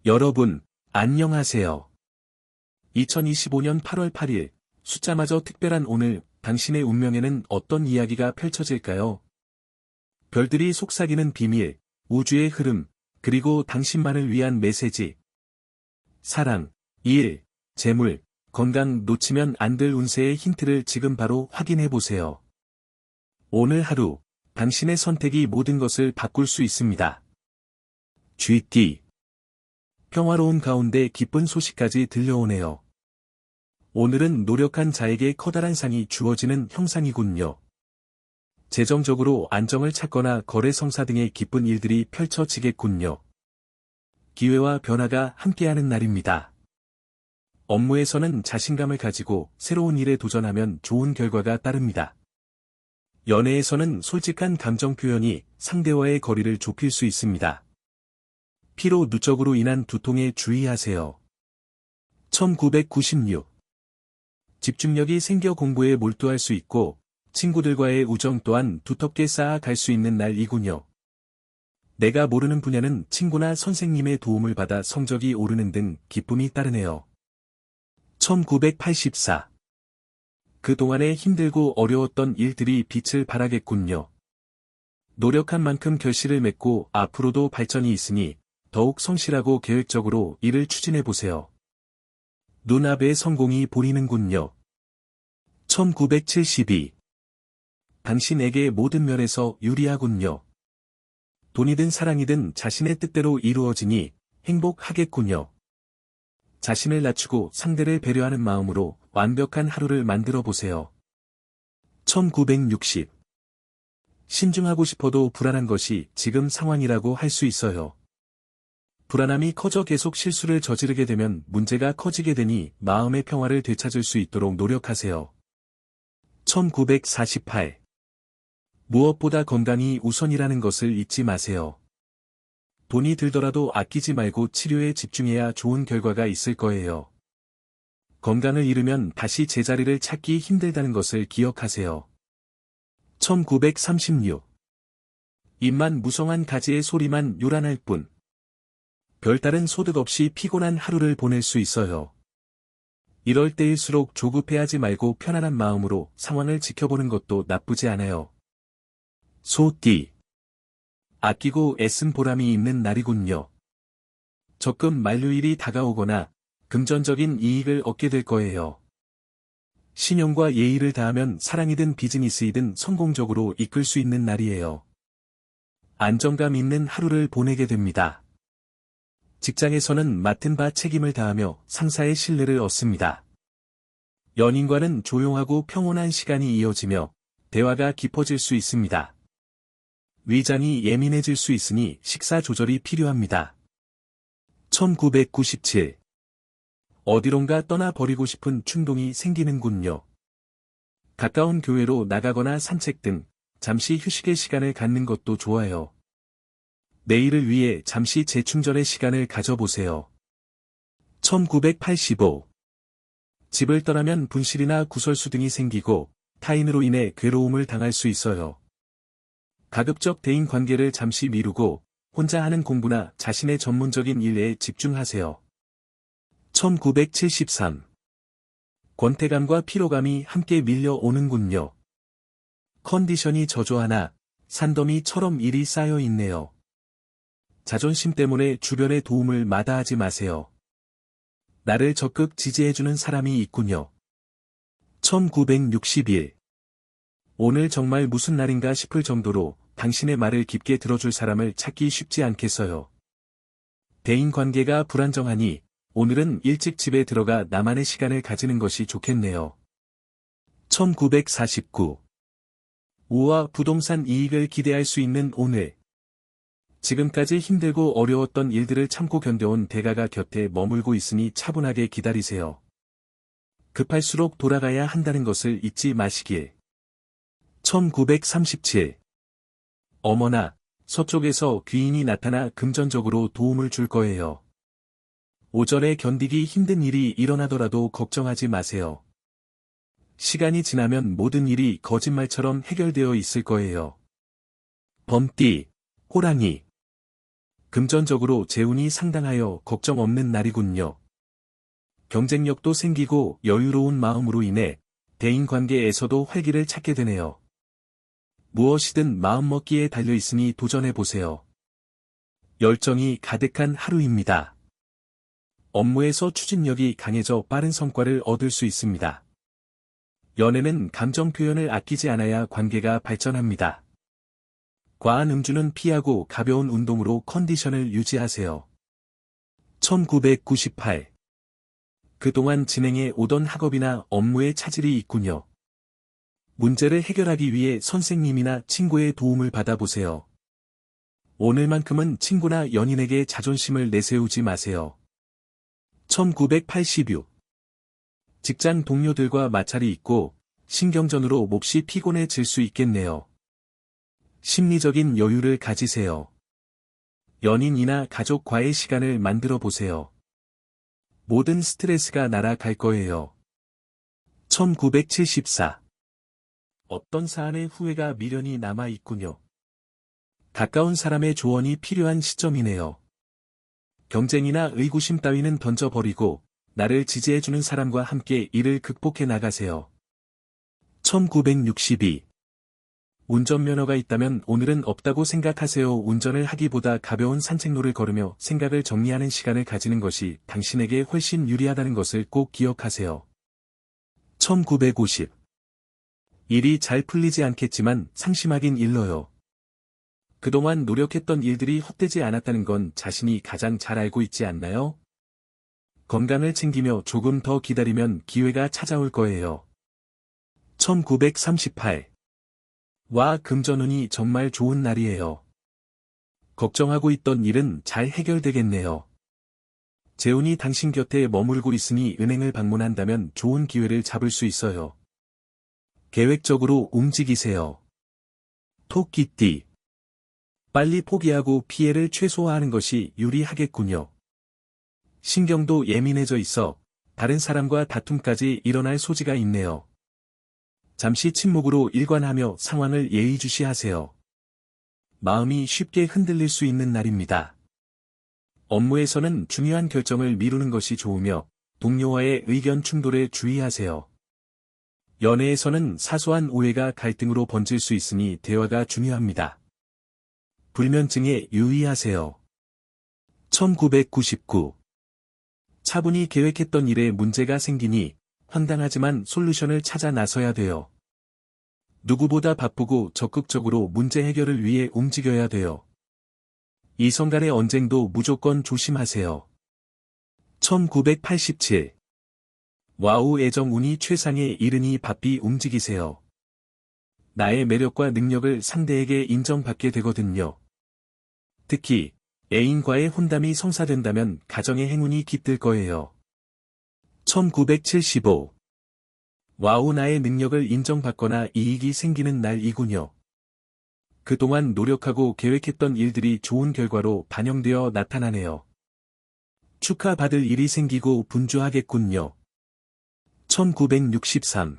여러분, 안녕하세요. 2025년 8월 8일, 숫자마저 특별한 오늘, 당신의 운명에는 어떤 이야기가 펼쳐질까요? 별들이 속삭이는 비밀, 우주의 흐름, 그리고 당신만을 위한 메시지. 사랑, 일, 재물, 건강 놓치면 안 될 운세의 힌트를 지금 바로 확인해 보세요. 오늘 하루, 당신의 선택이 모든 것을 바꿀 수 있습니다. GT. 평화로운 가운데 기쁜 소식까지 들려오네요. 오늘은 노력한 자에게 커다란 상이 주어지는 형상이군요. 재정적으로 안정을 찾거나 거래 성사 등의 기쁜 일들이 펼쳐지겠군요. 기회와 변화가 함께하는 날입니다. 업무에서는 자신감을 가지고 새로운 일에 도전하면 좋은 결과가 따릅니다. 연애에서는 솔직한 감정 표현이 상대와의 거리를 좁힐 수 있습니다. 피로 누적으로 인한 두통에 주의하세요. 1996. 집중력이 생겨 공부에 몰두할 수 있고, 친구들과의 우정 또한 두텁게 쌓아갈 수 있는 날이군요. 내가 모르는 분야는 친구나 선생님의 도움을 받아 성적이 오르는 등 기쁨이 따르네요. 1984. 그동안에 힘들고 어려웠던 일들이 빛을 발하겠군요. 노력한 만큼 결실을 맺고 앞으로도 발전이 있으니 더욱 성실하고 계획적으로 일을 추진해보세요. 눈앞에 성공이 보이는군요. 1972. 당신에게 모든 면에서 유리하군요. 돈이든 사랑이든 자신의 뜻대로 이루어지니 행복하겠군요. 자신을 낮추고 상대를 배려하는 마음으로 완벽한 하루를 만들어 보세요. 1960. 신중하고 싶어도 불안한 것이 지금 상황이라고 할 수 있어요. 불안함이 커져 계속 실수를 저지르게 되면 문제가 커지게 되니 마음의 평화를 되찾을 수 있도록 노력하세요. 1948. 무엇보다 건강이 우선이라는 것을 잊지 마세요. 돈이 들더라도 아끼지 말고 치료에 집중해야 좋은 결과가 있을 거예요. 건강을 잃으면 다시 제자리를 찾기 힘들다는 것을 기억하세요. 1936. 입만 무성한 가지의 소리만 요란할 뿐. 별다른 소득 없이 피곤한 하루를 보낼 수 있어요. 이럴 때일수록 조급해하지 말고 편안한 마음으로 상황을 지켜보는 것도 나쁘지 않아요. 소띠. 아끼고 애쓴 보람이 있는 날이군요. 적금 만료일이 다가오거나 금전적인 이익을 얻게 될 거예요. 신용과 예의를 다하면 사랑이든 비즈니스이든 성공적으로 이끌 수 있는 날이에요. 안정감 있는 하루를 보내게 됩니다. 직장에서는 맡은 바 책임을 다하며 상사의 신뢰를 얻습니다. 연인과는 조용하고 평온한 시간이 이어지며 대화가 깊어질 수 있습니다. 위장이 예민해질 수 있으니 식사 조절이 필요합니다. 1997. 어디론가 떠나버리고 싶은 충동이 생기는군요. 가까운 교회로 나가거나 산책 등 잠시 휴식의 시간을 갖는 것도 좋아요. 내일을 위해 잠시 재충전의 시간을 가져보세요. 1985. 집을 떠나면 분실이나 구설수 등이 생기고 타인으로 인해 괴로움을 당할 수 있어요. 가급적 대인 관계를 잠시 미루고 혼자 하는 공부나 자신의 전문적인 일에 집중하세요. 1973. 권태감과 피로감이 함께 밀려오는군요. 컨디션이 저조하나 산더미처럼 일이 쌓여 있네요. 자존심 때문에 주변의 도움을 마다하지 마세요. 나를 적극 지지해주는 사람이 있군요. 1961. 오늘 정말 무슨 날인가 싶을 정도로 당신의 말을 깊게 들어줄 사람을 찾기 쉽지 않겠어요. 대인관계가 불안정하니 오늘은 일찍 집에 들어가 나만의 시간을 가지는 것이 좋겠네요. 1949. 우와 부동산 이익을 기대할 수 있는 오늘. 지금까지 힘들고 어려웠던 일들을 참고 견뎌온 대가가 곁에 머물고 있으니 차분하게 기다리세요. 급할수록 돌아가야 한다는 것을 잊지 마시길. 1937. 어머나, 서쪽에서 귀인이 나타나 금전적으로 도움을 줄 거예요. 오전에 견디기 힘든 일이 일어나더라도 걱정하지 마세요. 시간이 지나면 모든 일이 거짓말처럼 해결되어 있을 거예요. 범띠, 호랑이. 금전적으로 재운이 상당하여 걱정 없는 날이군요. 경쟁력도 생기고 여유로운 마음으로 인해 대인관계에서도 활기를 찾게 되네요. 무엇이든 마음먹기에 달려있으니 도전해보세요. 열정이 가득한 하루입니다. 업무에서 추진력이 강해져 빠른 성과를 얻을 수 있습니다. 연애는 감정 표현을 아끼지 않아야 관계가 발전합니다. 과한 음주는 피하고 가벼운 운동으로 컨디션을 유지하세요. 1998. 그동안 진행해 오던 학업이나 업무에 차질이 있군요. 문제를 해결하기 위해 선생님이나 친구의 도움을 받아보세요. 오늘만큼은 친구나 연인에게 자존심을 내세우지 마세요. 1986. 직장 동료들과 마찰이 있고 신경전으로 몹시 피곤해질 수 있겠네요. 심리적인 여유를 가지세요. 연인이나 가족과의 시간을 만들어 보세요. 모든 스트레스가 날아갈 거예요. 1974. 어떤 사안의 후회가 미련이 남아 있군요. 가까운 사람의 조언이 필요한 시점이네요. 경쟁이나 의구심 따위는 던져버리고 나를 지지해주는 사람과 함께 이를 극복해 나가세요. 1962. 운전면허가 있다면 오늘은 없다고 생각하세요. 운전을 하기보다 가벼운 산책로를 걸으며 생각을 정리하는 시간을 가지는 것이 당신에게 훨씬 유리하다는 것을 꼭 기억하세요. 1950. 일이 잘 풀리지 않겠지만 상심하긴 일러요. 그동안 노력했던 일들이 헛되지 않았다는 건 자신이 가장 잘 알고 있지 않나요? 건강을 챙기며 조금 더 기다리면 기회가 찾아올 거예요. 1938. 와 금전운이 정말 좋은 날이에요. 걱정하고 있던 일은 잘 해결되겠네요. 재운이 당신 곁에 머물고 있으니 은행을 방문한다면 좋은 기회를 잡을 수 있어요. 계획적으로 움직이세요. 토끼띠. 빨리 포기하고 피해를 최소화하는 것이 유리하겠군요. 신경도 예민해져 있어 다른 사람과 다툼까지 일어날 소지가 있네요. 잠시 침묵으로 일관하며 상황을 예의주시하세요. 마음이 쉽게 흔들릴 수 있는 날입니다. 업무에서는 중요한 결정을 미루는 것이 좋으며 동료와의 의견 충돌에 주의하세요. 연애에서는 사소한 오해가 갈등으로 번질 수 있으니 대화가 중요합니다. 불면증에 유의하세요. 1999. 차분히 계획했던 일에 문제가 생기니 황당하지만 솔루션을 찾아 나서야 돼요. 누구보다 바쁘고 적극적으로 문제 해결을 위해 움직여야 돼요. 이성 간의 언쟁도 무조건 조심하세요. 1987. 와우 애정 운이 최상에 이르니 바삐 움직이세요. 나의 매력과 능력을 상대에게 인정받게 되거든요. 특히 애인과의 혼담이 성사된다면 가정의 행운이 깃들 거예요. 1975. 와우 나의 능력을 인정받거나 이익이 생기는 날이군요. 그동안 노력하고 계획했던 일들이 좋은 결과로 반영되어 나타나네요. 축하받을 일이 생기고 분주하겠군요. 1963.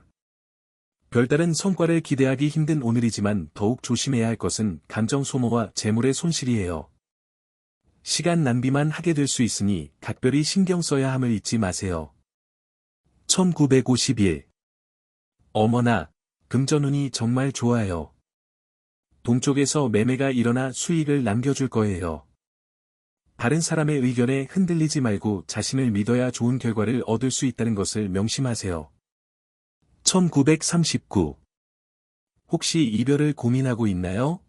별다른 성과를 기대하기 힘든 오늘이지만 더욱 조심해야 할 것은 감정 소모와 재물의 손실이에요. 시간 낭비만 하게 될 수 있으니 각별히 신경 써야 함을 잊지 마세요. 1951. 어머나, 금전운이 정말 좋아요. 동쪽에서 매매가 일어나 수익을 남겨줄 거예요. 다른 사람의 의견에 흔들리지 말고 자신을 믿어야 좋은 결과를 얻을 수 있다는 것을 명심하세요. 1939. 혹시 이별을 고민하고 있나요?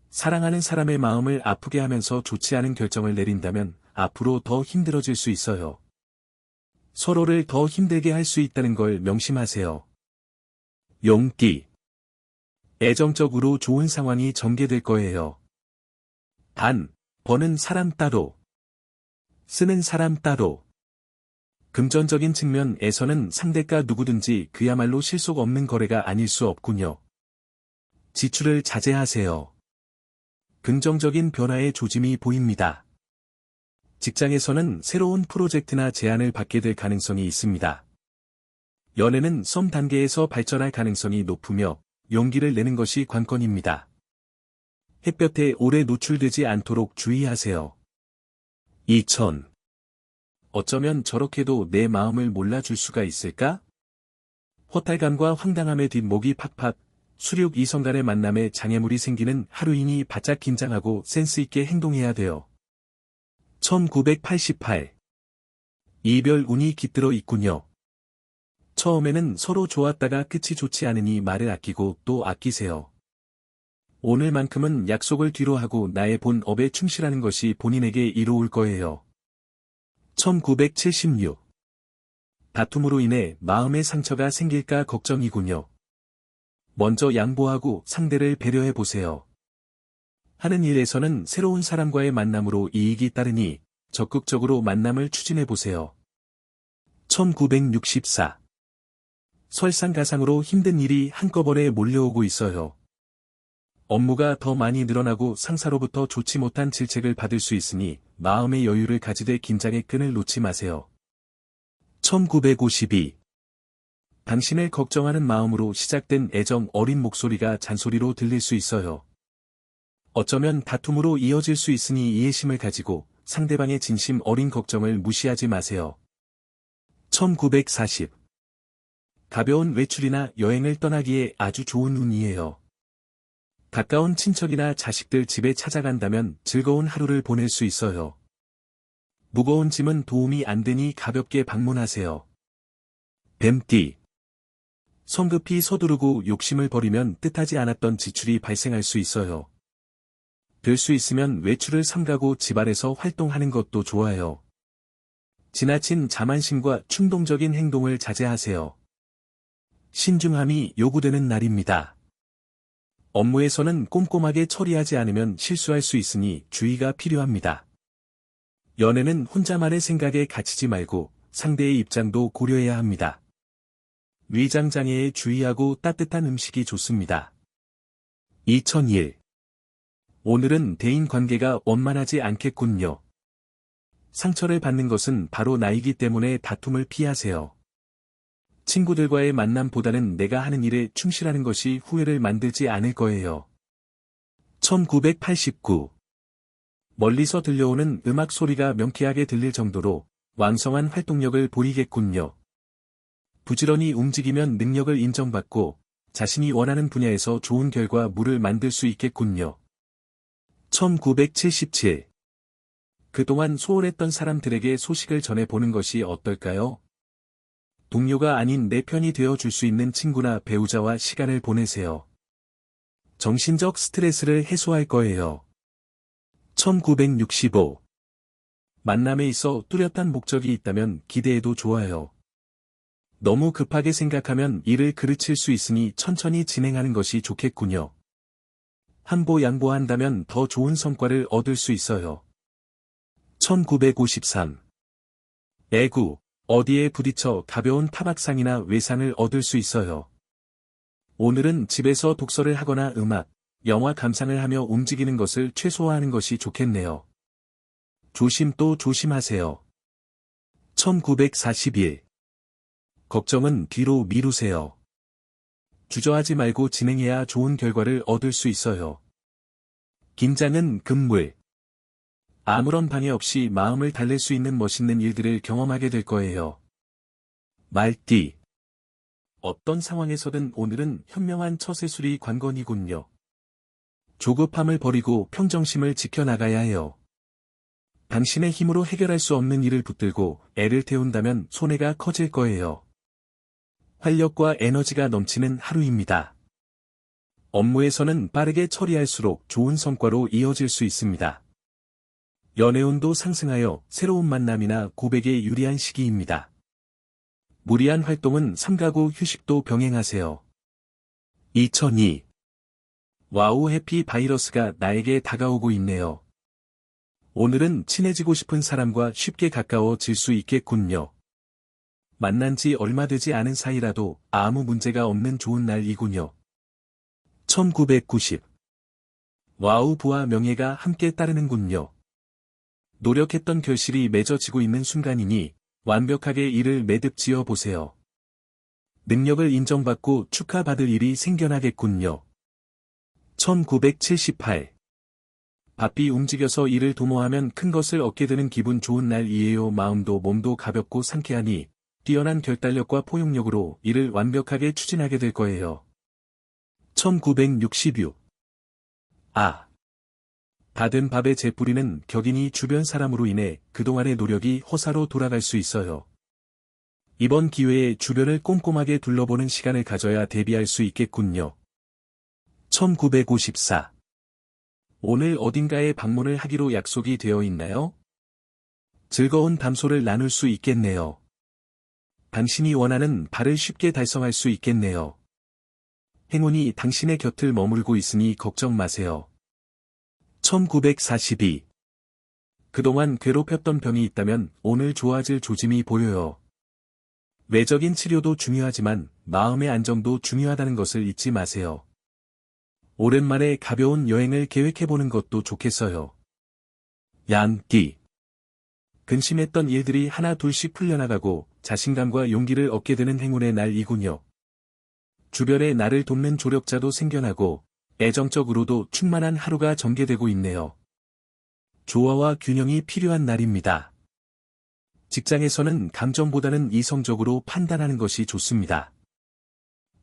사랑하는 사람의 마음을 아프게 하면서 좋지 않은 결정을 내린다면 앞으로 더 힘들어질 수 있어요. 서로를 더 힘들게 할 수 있다는 걸 명심하세요. 용띠. 애정적으로 좋은 상황이 전개될 거예요. 단, 버는 사람 따로, 쓰는 사람 따로. 금전적인 측면에서는 상대가 누구든지 그야말로 실속 없는 거래가 아닐 수 없군요. 지출을 자제하세요. 긍정적인 변화의 조짐이 보입니다. 직장에서는 새로운 프로젝트나 제안을 받게 될 가능성이 있습니다. 연애는 썸 단계에서 발전할 가능성이 높으며 용기를 내는 것이 관건입니다. 햇볕에 오래 노출되지 않도록 주의하세요. 2000. 어쩌면 저렇게도 내 마음을 몰라줄 수가 있을까? 허탈감과 황당함의 뒷목이 팍팍, 수륙 이성 간의 만남에 장애물이 생기는 하루이니 바짝 긴장하고 센스 있게 행동해야 돼요. 1988. 이별 운이 깃들어 있군요. 처음에는 서로 좋았다가 끝이 좋지 않으니 말을 아끼고 또 아끼세요. 오늘만큼은 약속을 뒤로 하고 나의 본 업에 충실하는 것이 본인에게 이로울 거예요. 1976. 다툼으로 인해 마음의 상처가 생길까 걱정이군요. 먼저 양보하고 상대를 배려해 보세요. 하는 일에서는 새로운 사람과의 만남으로 이익이 따르니 적극적으로 만남을 추진해 보세요. 1964. 설상가상으로 힘든 일이 한꺼번에 몰려오고 있어요. 업무가 더 많이 늘어나고 상사로부터 좋지 못한 질책을 받을 수 있으니 마음의 여유를 가지되 긴장의 끈을 놓지 마세요. 1952. 당신을 걱정하는 마음으로 시작된 애정 어린 목소리가 잔소리로 들릴 수 있어요. 어쩌면 다툼으로 이어질 수 있으니 이해심을 가지고 상대방의 진심 어린 걱정을 무시하지 마세요. 1940. 가벼운 외출이나 여행을 떠나기에 아주 좋은 운이에요. 가까운 친척이나 자식들 집에 찾아간다면 즐거운 하루를 보낼 수 있어요. 무거운 짐은 도움이 안 되니 가볍게 방문하세요. 뱀띠. 성급히 서두르고 욕심을 버리면 뜻하지 않았던 지출이 발생할 수 있어요. 될 수 있으면 외출을 삼가고 집안에서 활동하는 것도 좋아요. 지나친 자만심과 충동적인 행동을 자제하세요. 신중함이 요구되는 날입니다. 업무에서는 꼼꼼하게 처리하지 않으면 실수할 수 있으니 주의가 필요합니다. 연애는 혼자만의 생각에 갇히지 말고 상대의 입장도 고려해야 합니다. 위장장애에 주의하고 따뜻한 음식이 좋습니다. 2001. 오늘은 대인관계가 원만하지 않겠군요. 상처를 받는 것은 바로 나이기 때문에 다툼을 피하세요. 친구들과의 만남보다는 내가 하는 일에 충실하는 것이 후회를 만들지 않을 거예요. 1989. 멀리서 들려오는 음악 소리가 명쾌하게 들릴 정도로 왕성한 활동력을 보이겠군요. 부지런히 움직이면 능력을 인정받고 자신이 원하는 분야에서 좋은 결과물을 만들 수 있겠군요. 1977. 그동안 소홀했던 사람들에게 소식을 전해보는 것이 어떨까요? 동료가 아닌 내 편이 되어줄 수 있는 친구나 배우자와 시간을 보내세요. 정신적 스트레스를 해소할 거예요. 1965. 만남에 있어 뚜렷한 목적이 있다면 기대해도 좋아요. 너무 급하게 생각하면 일을 그르칠 수 있으니 천천히 진행하는 것이 좋겠군요. 한보 양보한다면 더 좋은 성과를 얻을 수 있어요. 1953. 애구, 어디에 부딪혀 가벼운 타박상이나 외상을 얻을 수 있어요. 오늘은 집에서 독서를 하거나 음악, 영화 감상을 하며 움직이는 것을 최소화하는 것이 좋겠네요. 조심 또 조심하세요. 1941. 걱정은 뒤로 미루세요. 주저하지 말고 진행해야 좋은 결과를 얻을 수 있어요. 긴장은 금물. 아무런 방해 없이 마음을 달랠 수 있는 멋있는 일들을 경험하게 될 거예요. 말띠. 어떤 상황에서든 오늘은 현명한 처세술이 관건이군요. 조급함을 버리고 평정심을 지켜나가야 해요. 당신의 힘으로 해결할 수 없는 일을 붙들고 애를 태운다면 손해가 커질 거예요. 활력과 에너지가 넘치는 하루입니다. 업무에서는 빠르게 처리할수록 좋은 성과로 이어질 수 있습니다. 연애운도 상승하여 새로운 만남이나 고백에 유리한 시기입니다. 무리한 활동은 삼가고 휴식도 병행하세요. 2002. 와우 해피 바이러스가 나에게 다가오고 있네요. 오늘은 친해지고 싶은 사람과 쉽게 가까워질 수 있겠군요. 만난 지 얼마 되지 않은 사이라도 아무 문제가 없는 좋은 날이군요. 1990. 와우 부와 명예가 함께 따르는군요. 노력했던 결실이 맺어지고 있는 순간이니 완벽하게 이를 매듭 지어 보세요. 능력을 인정받고 축하받을 일이 생겨나겠군요. 1978. 바삐 움직여서 일을 도모하면 큰 것을 얻게 되는 기분 좋은 날이에요. 마음도 몸도 가볍고 상쾌하니 뛰어난 결단력과 포용력으로 일을 완벽하게 추진하게 될 거예요. 1966. 받은 밥의 재뿌리는 격인이 주변 사람으로 인해 그동안의 노력이 허사로 돌아갈 수 있어요. 이번 기회에 주변을 꼼꼼하게 둘러보는 시간을 가져야 대비할 수 있겠군요. 1954. 오늘 어딘가에 방문을 하기로 약속이 되어 있나요? 즐거운 담소를 나눌 수 있겠네요. 당신이 원하는 바를 쉽게 달성할 수 있겠네요. 행운이 당신의 곁을 머물고 있으니 걱정 마세요. 1942. 그동안 괴롭혔던 병이 있다면 오늘 좋아질 조짐이 보여요. 외적인 치료도 중요하지만 마음의 안정도 중요하다는 것을 잊지 마세요. 오랜만에 가벼운 여행을 계획해보는 것도 좋겠어요. 양띠. 근심했던 일들이 하나 둘씩 풀려나가고 자신감과 용기를 얻게 되는 행운의 날이군요. 주변에 나를 돕는 조력자도 생겨나고 애정적으로도 충만한 하루가 전개되고 있네요. 조화와 균형이 필요한 날입니다. 직장에서는 감정보다는 이성적으로 판단하는 것이 좋습니다.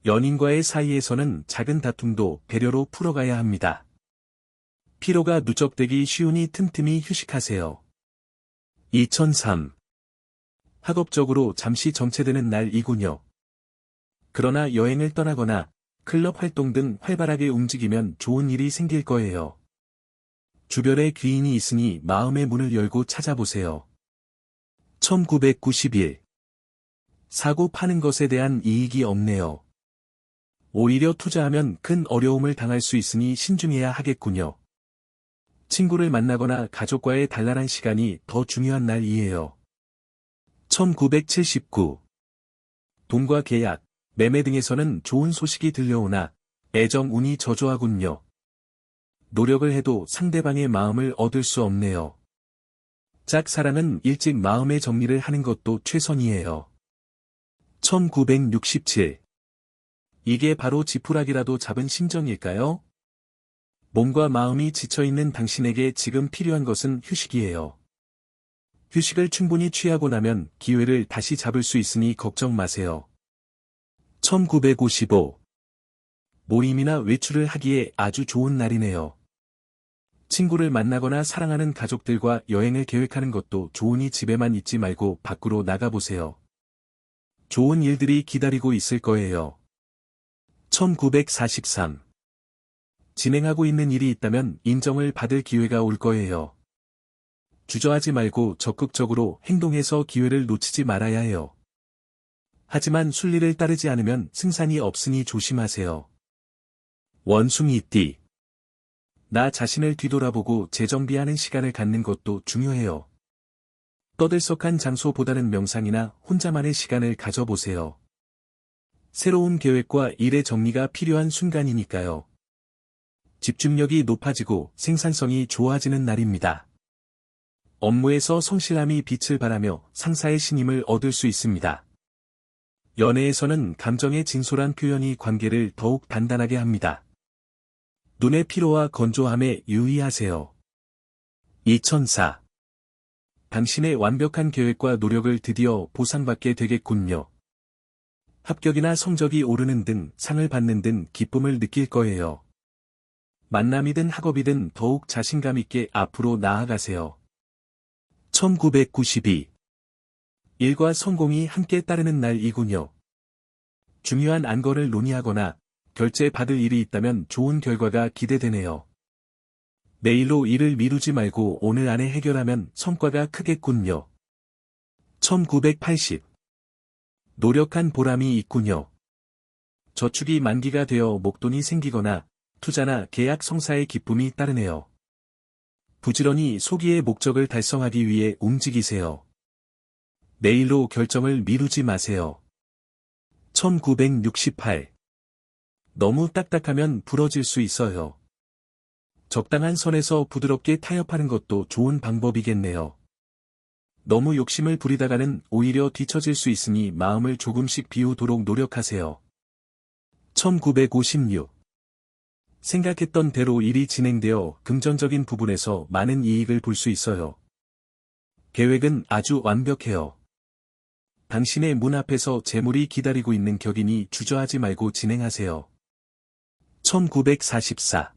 연인과의 사이에서는 작은 다툼도 배려로 풀어가야 합니다. 피로가 누적되기 쉬우니 틈틈이 휴식하세요. 2003. 학업적으로 잠시 정체되는 날이군요. 그러나 여행을 떠나거나 클럽 활동 등 활발하게 움직이면 좋은 일이 생길 거예요. 주변에 귀인이 있으니 마음의 문을 열고 찾아보세요. 1991. 사고 파는 것에 대한 이익이 없네요. 오히려 투자하면 큰 어려움을 당할 수 있으니 신중해야 하겠군요. 친구를 만나거나 가족과의 단란한 시간이 더 중요한 날이에요. 1979. 돈과 계약, 매매 등에서는 좋은 소식이 들려오나 애정 운이 저조하군요. 노력을 해도 상대방의 마음을 얻을 수 없네요. 짝사랑은 일찍 마음의 정리를 하는 것도 최선이에요. 1967. 이게 바로 지푸라기라도 잡은 심정일까요? 몸과 마음이 지쳐있는 당신에게 지금 필요한 것은 휴식이에요. 휴식을 충분히 취하고 나면 기회를 다시 잡을 수 있으니 걱정 마세요. 1955. 모임이나 외출을 하기에 아주 좋은 날이네요. 친구를 만나거나 사랑하는 가족들과 여행을 계획하는 것도 좋으니 집에만 있지 말고 밖으로 나가보세요. 좋은 일들이 기다리고 있을 거예요. 1943. 진행하고 있는 일이 있다면 인정을 받을 기회가 올 거예요. 주저하지 말고 적극적으로 행동해서 기회를 놓치지 말아야 해요. 하지만 순리를 따르지 않으면 승산이 없으니 조심하세요. 원숭이띠. 나 자신을 뒤돌아보고 재정비하는 시간을 갖는 것도 중요해요. 떠들썩한 장소보다는 명상이나 혼자만의 시간을 가져보세요. 새로운 계획과 일의 정리가 필요한 순간이니까요. 집중력이 높아지고 생산성이 좋아지는 날입니다. 업무에서 성실함이 빛을 발하며 상사의 신임을 얻을 수 있습니다. 연애에서는 감정의 진솔한 표현이 관계를 더욱 단단하게 합니다. 눈의 피로와 건조함에 유의하세요. 2004. 당신의 완벽한 계획과 노력을 드디어 보상받게 되겠군요. 합격이나 성적이 오르는 등 상을 받는 등 기쁨을 느낄 거예요. 만남이든 학업이든 더욱 자신감 있게 앞으로 나아가세요. 1992. 일과 성공이 함께 따르는 날이군요. 중요한 안건을 논의하거나 결제 받을 일이 있다면 좋은 결과가 기대되네요. 내일로 일을 미루지 말고 오늘 안에 해결하면 성과가 크겠군요. 1980. 노력한 보람이 있군요. 저축이 만기가 되어 목돈이 생기거나 투자나 계약 성사의 기쁨이 따르네요. 부지런히 소기의 목적을 달성하기 위해 움직이세요. 내일로 결정을 미루지 마세요. 1968. 너무 딱딱하면 부러질 수 있어요. 적당한 선에서 부드럽게 타협하는 것도 좋은 방법이겠네요. 너무 욕심을 부리다가는 오히려 뒤처질 수 있으니 마음을 조금씩 비우도록 노력하세요. 1956. 생각했던 대로 일이 진행되어 금전적인 부분에서 많은 이익을 볼 수 있어요. 계획은 아주 완벽해요. 당신의 문 앞에서 재물이 기다리고 있는 격이니 주저하지 말고 진행하세요. 1944.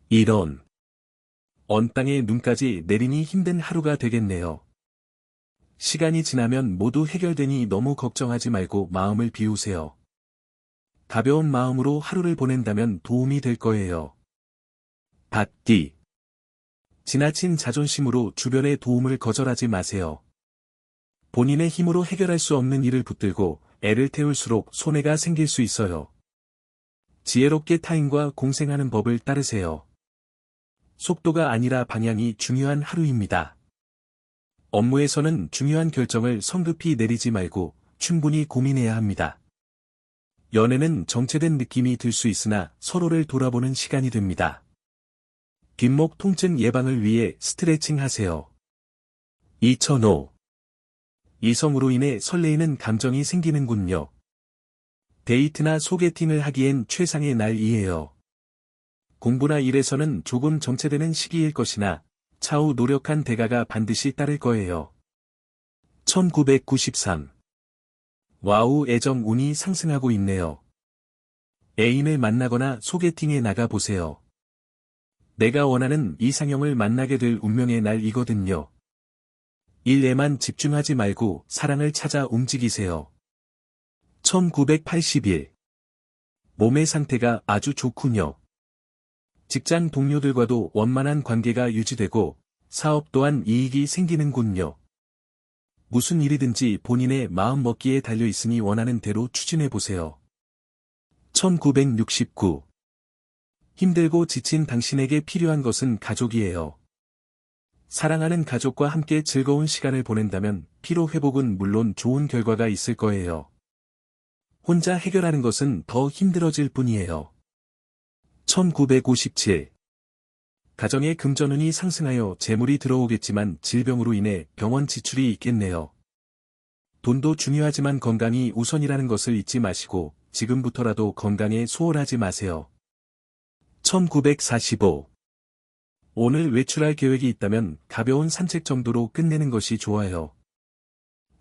이런. 언 땅에 눈까지 내리니 힘든 하루가 되겠네요. 시간이 지나면 모두 해결되니 너무 걱정하지 말고 마음을 비우세요. 가벼운 마음으로 하루를 보낸다면 도움이 될 거예요. 받기. 지나친 자존심으로 주변의 도움을 거절하지 마세요. 본인의 힘으로 해결할 수 없는 일을 붙들고 애를 태울수록 손해가 생길 수 있어요. 지혜롭게 타인과 공생하는 법을 따르세요. 속도가 아니라 방향이 중요한 하루입니다. 업무에서는 중요한 결정을 성급히 내리지 말고 충분히 고민해야 합니다. 연애는 정체된 느낌이 들 수 있으나 서로를 돌아보는 시간이 됩니다. 뒷목 통증 예방을 위해 스트레칭 하세요. 2005. 이성으로 인해 설레이는 감정이 생기는군요. 데이트나 소개팅을 하기엔 최상의 날이에요. 공부나 일에서는 조금 정체되는 시기일 것이나 차후 노력한 대가가 반드시 따를 거예요. 1993. 와우, 애정 운이 상승하고 있네요. 애인을 만나거나 소개팅에 나가 보세요. 내가 원하는 이상형을 만나게 될 운명의 날이거든요. 일에만 집중하지 말고 사랑을 찾아 움직이세요. 1981. 몸의 상태가 아주 좋군요. 직장 동료들과도 원만한 관계가 유지되고 사업 또한 이익이 생기는군요. 무슨 일이든지 본인의 마음 먹기에 달려 있으니 원하는 대로 추진해 보세요. 1969. 힘들고 지친 당신에게 필요한 것은 가족이에요. 사랑하는 가족과 함께 즐거운 시간을 보낸다면 피로 회복은 물론 좋은 결과가 있을 거예요. 혼자 해결하는 것은 더 힘들어질 뿐이에요. 1957. 가정의 금전운이 상승하여 재물이 들어오겠지만 질병으로 인해 병원 지출이 있겠네요. 돈도 중요하지만 건강이 우선이라는 것을 잊지 마시고 지금부터라도 건강에 소홀하지 마세요. 1945. 오늘 외출할 계획이 있다면 가벼운 산책 정도로 끝내는 것이 좋아요.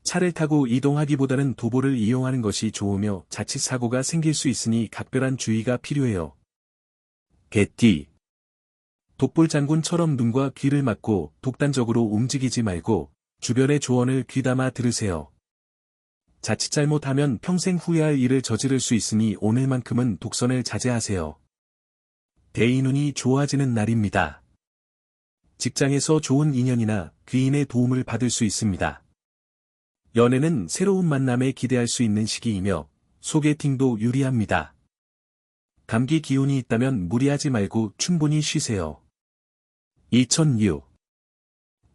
차를 타고 이동하기보다는 도보를 이용하는 것이 좋으며 자칫 사고가 생길 수 있으니 각별한 주의가 필요해요. 개띠. 독불장군처럼 눈과 귀를 막고 독단적으로 움직이지 말고 주변의 조언을 귀담아 들으세요. 자칫 잘못하면 평생 후회할 일을 저지를 수 있으니 오늘만큼은 독선을 자제하세요. 대인운이 좋아지는 날입니다. 직장에서 좋은 인연이나 귀인의 도움을 받을 수 있습니다. 연애는 새로운 만남에 기대할 수 있는 시기이며 소개팅도 유리합니다. 감기 기운이 있다면 무리하지 말고 충분히 쉬세요. 2006.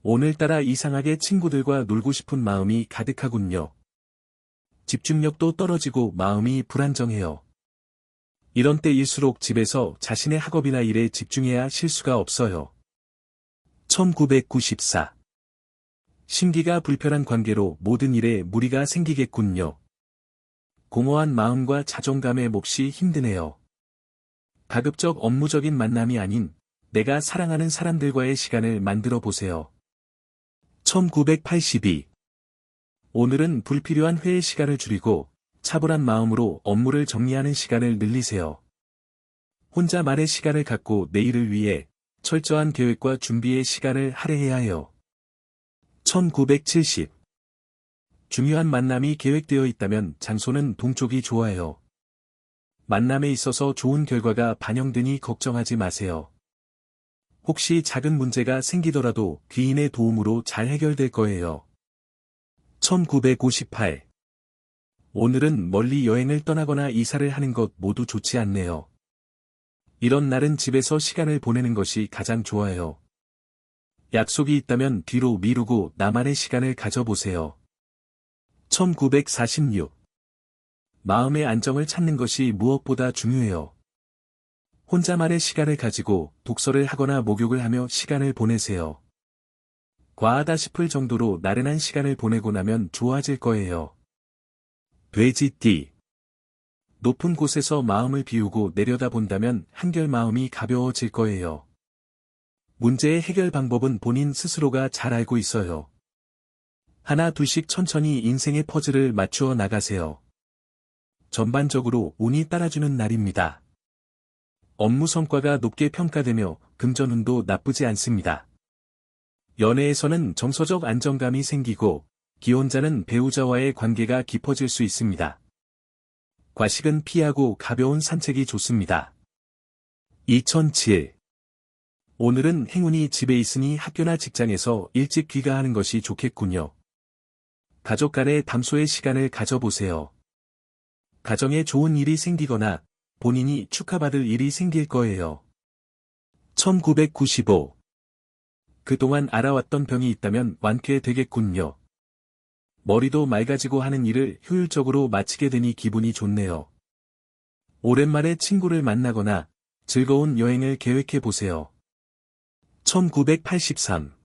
오늘따라 이상하게 친구들과 놀고 싶은 마음이 가득하군요. 집중력도 떨어지고 마음이 불안정해요. 이런 때일수록 집에서 자신의 학업이나 일에 집중해야 실수가 없어요. 1994. 심기가 불편한 관계로 모든 일에 무리가 생기겠군요. 공허한 마음과 자존감의 몫이 힘드네요. 가급적 업무적인 만남이 아닌 내가 사랑하는 사람들과의 시간을 만들어 보세요. 1982. 오늘은 불필요한 회의 시간을 줄이고 차분한 마음으로 업무를 정리하는 시간을 늘리세요. 혼자만의 시간을 갖고 내일을 위해 철저한 계획과 준비의 시간을 할애해야 해요. 1970. 중요한 만남이 계획되어 있다면 장소는 동쪽이 좋아요. 만남에 있어서 좋은 결과가 반영되니 걱정하지 마세요. 혹시 작은 문제가 생기더라도 귀인의 도움으로 잘 해결될 거예요. 1958. 오늘은 멀리 여행을 떠나거나 이사를 하는 것 모두 좋지 않네요. 이런 날은 집에서 시간을 보내는 것이 가장 좋아요. 약속이 있다면 뒤로 미루고 나만의 시간을 가져보세요. 1946. 마음의 안정을 찾는 것이 무엇보다 중요해요. 혼자만의 시간을 가지고 독서를 하거나 목욕을 하며 시간을 보내세요. 과하다 싶을 정도로 나른한 시간을 보내고 나면 좋아질 거예요. 돼지띠. 높은 곳에서 마음을 비우고 내려다본다면 한결 마음이 가벼워질 거예요. 문제의 해결 방법은 본인 스스로가 잘 알고 있어요. 하나 둘씩 천천히 인생의 퍼즐을 맞추어 나가세요. 전반적으로 운이 따라주는 날입니다. 업무 성과가 높게 평가되며 금전운도 나쁘지 않습니다. 연애에서는 정서적 안정감이 생기고 기혼자는 배우자와의 관계가 깊어질 수 있습니다. 과식은 피하고 가벼운 산책이 좋습니다. 2007. 오늘은 행운이 집에 있으니 학교나 직장에서 일찍 귀가하는 것이 좋겠군요. 가족 간의 담소의 시간을 가져보세요. 가정에 좋은 일이 생기거나 본인이 축하받을 일이 생길 거예요. 1995. 그동안 알아왔던 병이 있다면 완쾌되겠군요. 머리도 맑아지고 하는 일을 효율적으로 마치게 되니 기분이 좋네요. 오랜만에 친구를 만나거나 즐거운 여행을 계획해 보세요. 1983.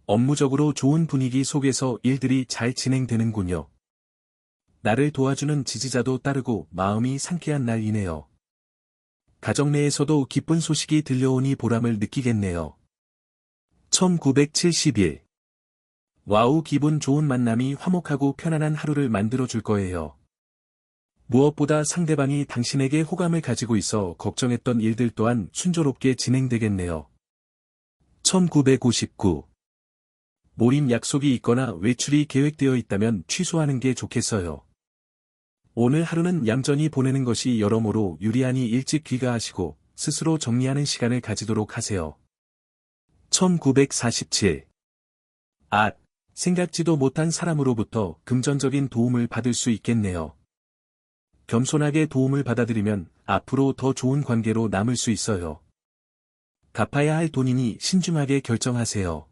업무적으로 좋은 분위기 속에서 일들이 잘 진행되는군요. 나를 도와주는 지지자도 따르고 마음이 상쾌한 날이네요. 가정 내에서도 기쁜 소식이 들려오니 보람을 느끼겠네요. 1971. 와우, 기분 좋은 만남이 화목하고 편안한 하루를 만들어줄 거예요. 무엇보다 상대방이 당신에게 호감을 가지고 있어 걱정했던 일들 또한 순조롭게 진행되겠네요. 1959. 모임 약속이 있거나 외출이 계획되어 있다면 취소하는 게 좋겠어요. 오늘 하루는 얌전히 보내는 것이 여러모로 유리하니 일찍 귀가하시고 스스로 정리하는 시간을 가지도록 하세요. 1947. 생각지도 못한 사람으로부터 금전적인 도움을 받을 수 있겠네요. 겸손하게 도움을 받아들이면 앞으로 더 좋은 관계로 남을 수 있어요. 갚아야 할 돈이니 신중하게 결정하세요.